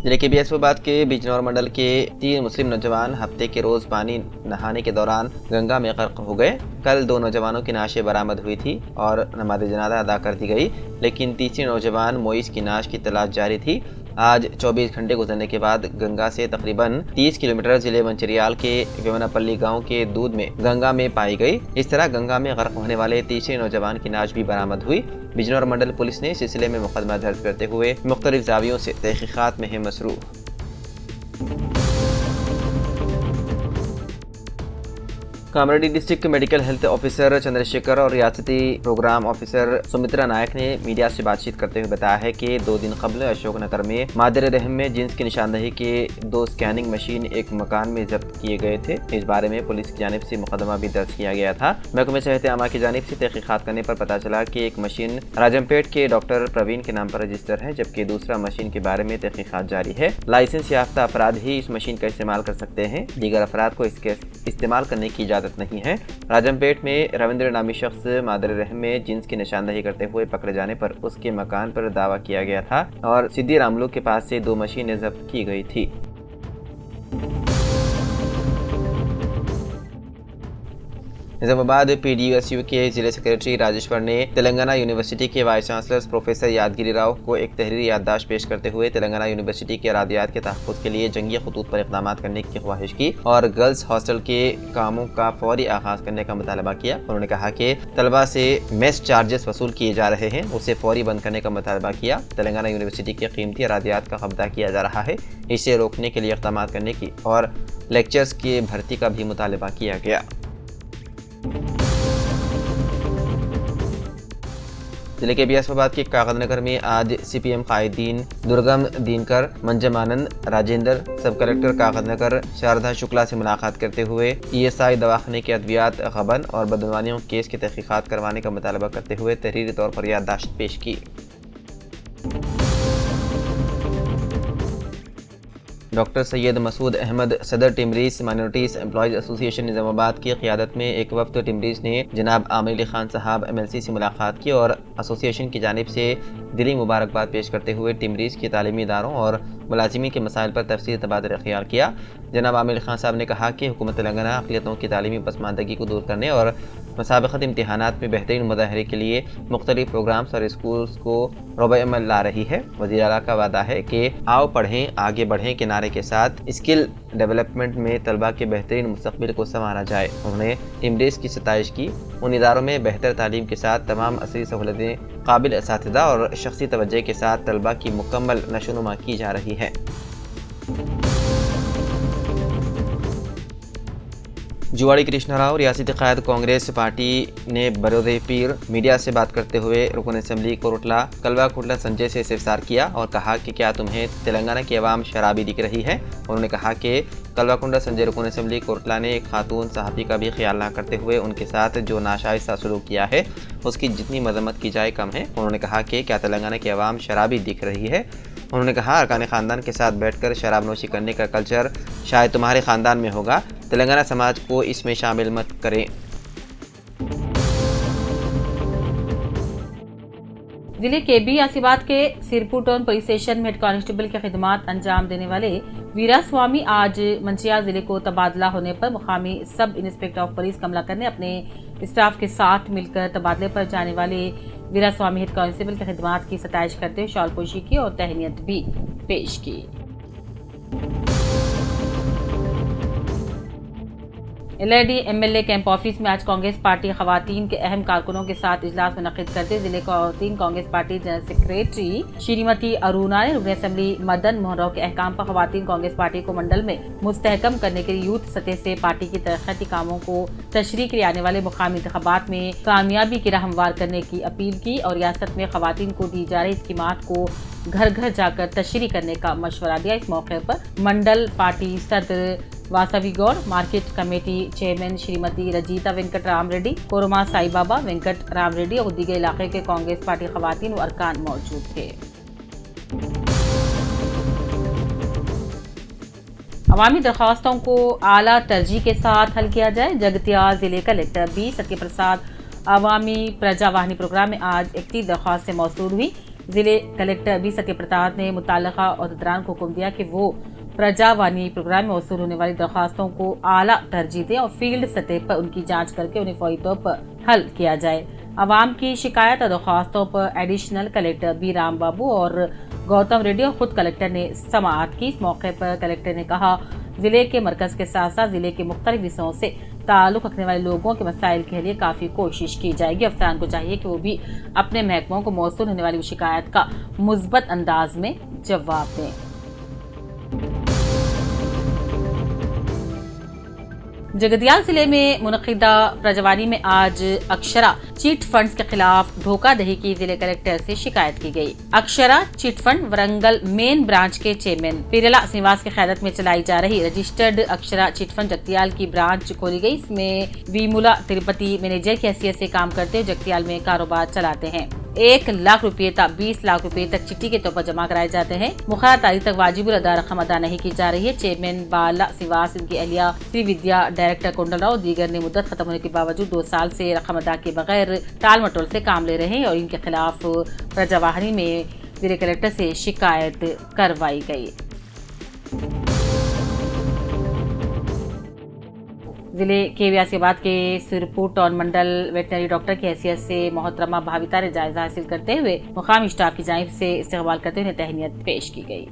ضلع کے بیاسوباد کے بجنور منڈل کے 3 مسلم نوجوان ہفتے کے روز پانی نہانے کے دوران گنگا میں غرق ہو گئے۔ کل 2 نوجوانوں کی نعشیں برآمد ہوئی تھی اور نماز جنازہ ادا کر دی گئی، لیکن تیسرے نوجوان موئز کی نعش کی تلاش جاری تھی۔ آج 24 گھنٹے گزرنے کے بعد گنگا سے تقریباً 30 کلومیٹر ضلع منچریال کے ویمنا پلی گاؤں کے دودھ میں گنگا میں پائی گئی۔ اس طرح گنگا میں غرق ہونے والے تیسرے نوجوان کی نعش بھی برآمد ہوئی۔ بجنور منڈل پولیس نے اس سلسلے میں مقدمہ درج کرتے ہوئے مختلف زاویوں سے تحقیقات میں ہے مصروف۔ Kamareddy district medical health officer Chandra Shekhar اور ریاستی پروگرام آفیسر سمترا نائک نے میڈیا سے بات چیت کرتے ہوئے بتایا ہے کہ 2 دن قبل اشوک نگر میں مادر رحم میں جنس کی نشاندہی کے 2 اسکیننگ مشین ایک مکان میں ضبط کیے گئے تھے۔ اس بارے میں پولیس کی جانب سے مقدمہ بھی درج کیا گیا تھا۔ محکمہ صحت عامہ کی جانب سے تحقیقات کرنے پر پتہ چلا کہ ایک مشین راجم پیٹ کے ڈاکٹر پروین کے نام پر رجسٹر ہے، جبکہ دوسرا مشین کے بارے میں تحقیقات جاری ہے۔ لائسنس یافتہ افراد ہی اس مشین کا استعمال کر سکتے ہیں، دیگر افراد کو اس کے استعمال کرنے کی اجازت نہیں ہے۔ راجم پیٹ میں رویندر نامی شخص مادر رحم میں جنس کی نشاندہی کرتے ہوئے پکڑے جانے پر اس کے مکان پر دعویٰ کیا گیا تھا اور سدھی راملو کے پاس سے 2 مشینیں ضبط کی گئی تھی۔ نظام آباد پی ڈی ایس یو کے ضلع سیکریٹری راجیشور نے تلنگانہ یونیورسٹی کے وائس چانسلر پروفیسر یادگیری راؤ کو ایک تحریری یادداشت پیش کرتے ہوئے تلنگانہ یونیورسٹی کے ارادیات کے تحفظ کے لیے جنگی خطوط پر اقدامات کرنے کی خواہش کی اور گرلز ہاسٹل کے کاموں کا فوری آغاز کرنے کا مطالبہ کیا۔ انہوں نے کہا کہ طلبہ سے میس چارجز وصول کیے جا رہے ہیں، اسے فوری بند کرنے کا مطالبہ کیا۔ تلنگانہ یونیورسٹی کے قیمتی ارادیات کا قبضہ کیا جا رہا ہے، اسے روکنے کے لیے اقدامات کرنے کی اور لیکچرز کی بھرتی کا بھی مطالبہ کیا گیا۔ ضلع کے بیاسوباد کے کاغذ نگر میں آج سی پی ایم قائدین درگم دینکر، منجمانند راجندر، سب کلکٹر کاغذ نگر شاردھا شکلا سے ملاقات کرتے ہوئے ای ایس آئی دواخانے کے ادویات غبن اور بدعنوانیوں کیس کی تحقیقات کروانے کا مطالبہ کرتے ہوئے تحریری طور پر یادداشت پیش کی۔ ڈاکٹر سید مسعود احمد صدر ٹمریز مائنورٹیز امپلائیز ایسوسی ایشن نظام آباد کی قیادت میں ایک وفد ٹمریز نے جناب عامر علی خان صاحب ایم ایل سی سے ملاقات کی اور ایسوسی ایشن کی جانب سے دلی مبارکباد پیش کرتے ہوئے ٹمریز کے تعلیمی اداروں اور ملازمین کے مسائل پر تفصیلی تبادلہ خیال کیا۔ جناب عامر علی خان صاحب نے کہا کہ حکومت تلنگانہ اقلیتوں کی تعلیمی پسماندگی کو دور کرنے اور مسابقت امتحانات میں بہترین مظاہرے کے لیے مختلف پروگرامز اور اسکولز کو ربع عمل لا رہی ہے۔ وزیر اعلیٰ کا وعدہ ہے کہ آؤ پڑھیں آگے بڑھیں کے نعرے کے ساتھ اسکل ڈیولپمنٹ میں طلبہ کے بہترین مستقبل کو سنوارا جائے۔ انہوں نے ٹمریز کی ستائش کی۔ ان اداروں میں بہتر تعلیم کے ساتھ تمام عصری سہولتیں، قابل اساتذہ اور شخصی توجہ کے ساتھ طلبہ کی مکمل نشوونما کی جا رہی ہے۔ جواڑی کرشنا راؤ ریاستی قائد کانگریس پارٹی نے بروز پیر میڈیا سے بات کرتے ہوئے رکن اسمبلی کوروٹلا کلوا کوٹلا سنجے سے استفسار کیا اور کہا کہ کیا تمہیں تلنگانہ کی عوام شرابی دکھ رہی ہے۔ انہوں نے کہا کہ کلوا کنڈا سنجے رکن اسمبلی کوروٹلا نے ایک خاتون صحافی کا بھی خیال نہ کرتے ہوئے ان کے ساتھ جو ناشائستہ سلوک کیا ہے اس کی جتنی مذمت کی جائے کم ہے۔ انہوں نے کہا کہ کیا تلنگانہ کی عوام شرابی دکھ رہی ہے۔ انہوں نے کہا ارکان خاندان کے ساتھ بیٹھ کر شراب نوشی کرنے کا کلچر شاید تمہارے خاندان میں ہوگا، تلنگانہ سماج کو اس میں شامل مت کریں۔ ضلع کے بی آصفاباد کے سرپور ٹاؤن پولیس اسٹیشن میں ہیڈ کانسٹیبل کی خدمات انجام دینے والے ویرا سوامی آج منچریال ضلع کو تبادلہ ہونے پر مقامی سب انسپکٹر آف پولیس کملاکر نے اپنے اسٹاف کے ساتھ مل کر تبادلے پر جانے والے ویرا سوامی ہیڈ کانسٹیبل کی خدمات کی ستائش کرتے ہوئے شال پوشی کی اور تہنیت بھی پیش کی۔ L I D M L A camp office میں آج کانگریس پارٹی خواتین کے اہم کارکنوں کے ساتھ اجلاس منعقد کرتے ضلع خواتین Congress party general secretary Shrimati Aruna نے رکن اسمبلی مدن موہن راؤ کے احکام پر خواتین کانگریس پارٹی کو منڈل میں مستحکم کرنے کے لیے یوتھ سطح سے پارٹی کی ترقیاتی کاموں کو تشریح کے لیے آنے والے مقامی انتخابات میں کامیابی کی راہ ہموار کرنے کی اپیل کی اور ریاست میں خواتین کو دی جا رہی اسکیمات کو گھر گھر جا کر تشریح کرنے کا مشورہ دیا۔ اس موقع پر منڈل پارٹی صدر Vasavi Goud, market committee chairman Shrimati Rajitha Venkat Ram Reddy, Kurma Sai Baba Venkat Ram ready اور دیگر علاقے کے کانگریس پارٹی خواتین و ارکان موجود تھے۔ عوامی درخواستوں کو اعلیٰ ترجیح کے ساتھ حل کیا جائے۔ جگتیال ضلع کلکٹر بی ستیہ پرساد عوامی پرجا واہنی پروگرام میں آج 31 درخواستیں موصول ہوئی۔ ضلع کلیکٹر بی ستیہ پرتاپ نے متعلقہ عہدیداران کو حکم دیا کہ وہ پرجاوانی پروگرام میں موصول ہونے والی درخواستوں کو اعلیٰ ترجیح دیں اور فیلڈ سطح پر ان کی جانچ کر کے انہیں فوری طور پر حل کیا جائے۔ عوام کی شکایت اور درخواستوں پر additional collector be Ram Babu اور گوتم ریڈی اور خود کلیکٹر نے سماعت کی۔ اس موقع پر کلیکٹر نے کہا، ضلع کے مرکز کے ساتھ ساتھ ضلع کے مختلف حصوں سے تعلق رکھنے والے لوگوں کے مسائل کے لیے کافی کوشش کی جائے گی۔ افسران کو چاہیے کہ وہ بھی اپنے محکموں کو موصول ہونے والی شکایت کا مثبت انداز میں جواب دیں۔ جگتیال ضلع میں منعقدہ پرجوانی میں آج اکشرا چیٹ فنڈز کے خلاف دھوکہ دہی کی ضلع کلیکٹر سے شکایت کی گئی۔ اکشرا چیٹ فنڈ ورنگل مین برانچ کے چیئرمین پیرلا سنیواس کی قیادت میں چلائی جا رہی registered Akshara chat fund Jagtial کی برانچ کھولی گئی۔ اس میں ویمولا تروپتی مینیجر کی حیثیت سے کام کرتے ہوئے جگتیال میں کاروبار چلاتے ہیں۔ 1 لاکھ روپے تا 20 لاکھ روپے تک چٹی کے طور پر جمع کرائے جاتے ہیں۔ مقررہ تاریخ تک واجب الادا رقم ادا نہیں کی جا رہی ہے۔ چیئرمین بالا سنیواس، ان کی اہلیہ سری ودیا، ڈائریکٹر کنڈل راؤ دیگر نے مدت ختم ہونے کے باوجود 2 سال سے رقم ادا کے بغیر ٹال مٹول سے کام لے رہے ہیں اور ان کے خلاف پرجواہنی میں ضلع کلیکٹر سے شکایت کروائی گئی۔ ضلع کے ریاسی آباد کے سرپور ٹاؤن منڈل ویٹنری ڈاکٹر کی حیثیت سے محترمہ بھاویتا نے جائزہ حاصل کرتے ہوئے مقامی اسٹاف کی جانب سے استقبال کرتے ہوئے تہنیت پیش کی گئی۔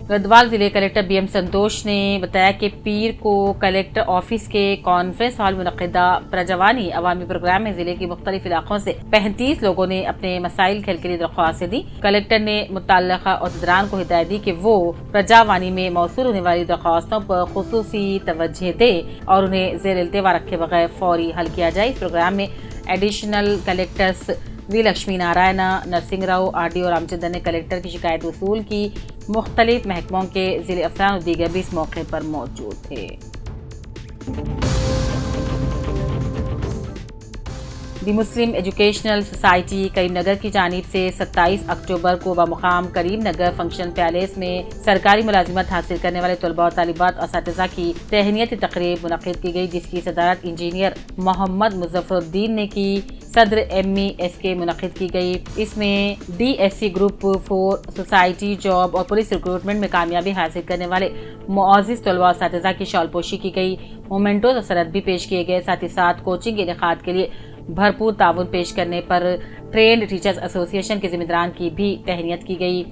گدوال ضلع کلیکٹر بی ایم سنتوش نے بتایا کہ پیر کو کلیکٹر آفس کے کانفرنس ہال میں منعقدہ پرجوانی عوامی پروگرام میں ضلع کے مختلف علاقوں سے 35 لوگوں نے اپنے مسائل کے حل کے لیے درخواستیں دی۔ کلیکٹر نے متعلقہ عہدیداران کو ہدایت دی کہ وہ پرجاوانی میں موصول ہونے والی درخواستوں پر خصوصی توجہ دے اور انہیں زیر التوا رکھے بغیر فوری حل کیا جائے۔ اس پروگرام میں additional collectors V Lakshmi Narayana, Narsing Rao, R D O Ram Chandra نے کلیکٹر کی شکایت وصول کی۔ مختلف محکموں کے ضلع افسران اور دیگر بھی اس موقع پر موجود تھے۔ دی مسلم ایجوکیشنل سوسائٹی کریم نگر کی جانب سے 27 اکتوبر کو بمقام کریم نگر فنکشن پیلیس میں سرکاری ملازمت حاصل کرنے والے طلباء و طالبات اور اساتذہ کی تہنیتی تقریب منعقد کی گئی، جس کی صدارت انجینئر محمد مظفر الدین نے کی۔ صدر MESK منعقد کی گئی۔ اس میں DSC گروپ 4 سوسائٹی، جاب اور پولیس ریکروٹمنٹ میں کامیابی حاصل کرنے والے معزز طلباء و اساتذہ کی شال پوشی کی گئی، مومنٹوز اور سند بھی پیش کیے گئے۔ ساتھ ہی ساتھ کوچنگ کے انعقاد کے لیے بھرپور تعاون پیش کرنے پر ٹرینڈ ٹیچرز ایسوسی ایشن کے ذمہ داران کی بھی تہنیت کی گئی۔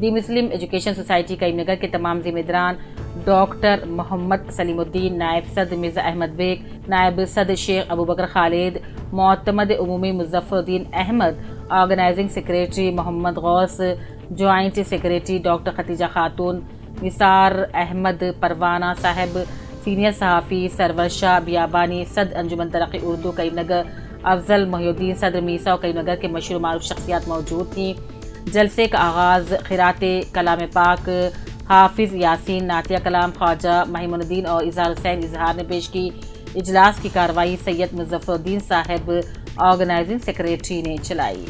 دی مسلم ایجوکیشن سوسائٹی کریم نگر کے تمام ذمہ داران ڈاکٹر محمد سلیم الدین، نائب صدر مرزا احمد بیگ، نائب صدر شیخ ابوبکر خالد، معتمد عمومی مظفر الدین احمد، آرگنائزنگ سیکریٹری محمد غوث، جوائنٹ سیکریٹری ڈاکٹر ختیجہ خاتون، نثار احمد پروانہ صاحب، سینئر صحافی سرور شاہ بیابانی، صدر انجمن ترقی اردو کریم نگر، افضل محی الدین، صدر میسا اور کریم نگر کے مشہور معروف شخصیات موجود تھیں۔ جلسے کا آغاز قرات کلام پاک حافظ یاسین، نعتیہ کلام خواجہ مہیمون الدین اور اظہار حسین اظہار نے پیش کی۔ اجلاس کی کارروائی سید مظفر الدین صاحب آرگنائزنگ سیکریٹری نے چلائی۔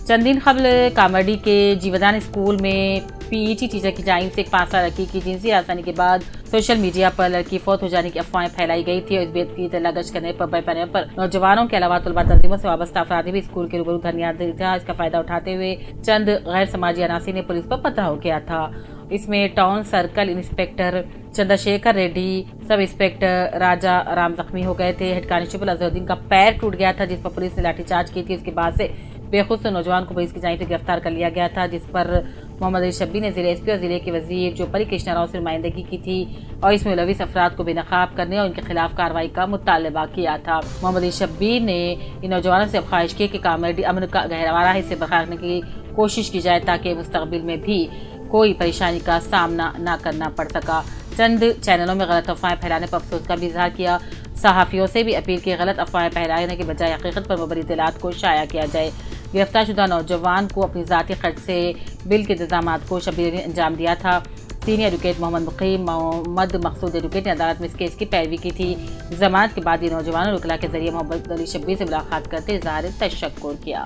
چند دن قبل کامرڈی کے جیودان اسکول میں PET ٹیچر کی جانب سے ایک 5 سالہ لڑکی کی جنسی ہراسانی کے بعد سوشل میڈیا پر لڑکی فوت ہو جانے کی افواہیں پھیلائی گئی تھی اور اس بات کی اطلاع گشت کرنے پر بے پر نوجوانوں کے علاوہ طلباء تنظیموں سے وابستہ افراد بھی اسکول کے روبرو دھرنا دیا تھا۔ اس کا فائدہ اٹھاتے ہوئے چند غیر سماجی عناصر نے پولیس پر پتھراؤ کیا تھا۔ اس میں town circle inspector Chandrashekhar Reddy, sub inspector Raja Ram زخمی ہو گئے تھے۔ ہیڈ کانسٹیبل اظہر الدین کا پیر ٹوٹ گیا تھا، جس پر پولیس نے لاٹھی چارج کی تھی۔ اس کے بعد سے بے خود نوجوان کو پولیس کی جانب سے گرفتار کر لیا گیا تھا، جس پر محمد علی شبیر نے ضلع SP اور ضلع کے وزیر چوپری کرشنا راؤ سے نمائندگی کی تھی اور اس میں ملوث افراد کو بے نقاب کرنے اور ان کے خلاف کارروائی کا مطالبہ کیا تھا۔ محمد علی شبیر نے ان نوجوانوں سے خواہش کی کہ کامرڈی امن کا گہوارہ ہے، اس سے برقرار رکھنے کی کوشش کی جائے تاکہ مستقبل میں بھی کوئی پریشانی کا سامنا نہ کرنا پڑ سکا۔ چند چینلوں میں غلط افواہیں پھیلانے پر افسوس کا بھی اظہار کیا۔ صحافیوں سے بھی اپیل کی غلط افواہیں پھیلانے کے بجائے حقیقت پر مبنی اطلاعات کو شائع کیا جائے۔ گرفتار شدہ نوجوان کو اپنی ذاتی خرچ سے بل کے انتظامات کو شبیر نے انجام دیا تھا۔ سینئر ایڈوکیٹ محمد مقیم، محمد مقصود ایڈوکیٹ نے عدالت میں اس کیس کی پیروی کی تھی۔ ضمانت کے بعد یہ نوجوانوں نے وکلا کے ذریعے محمد علی شبیر سے ملاقات کرتے اظہار تشکر کیا۔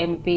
MP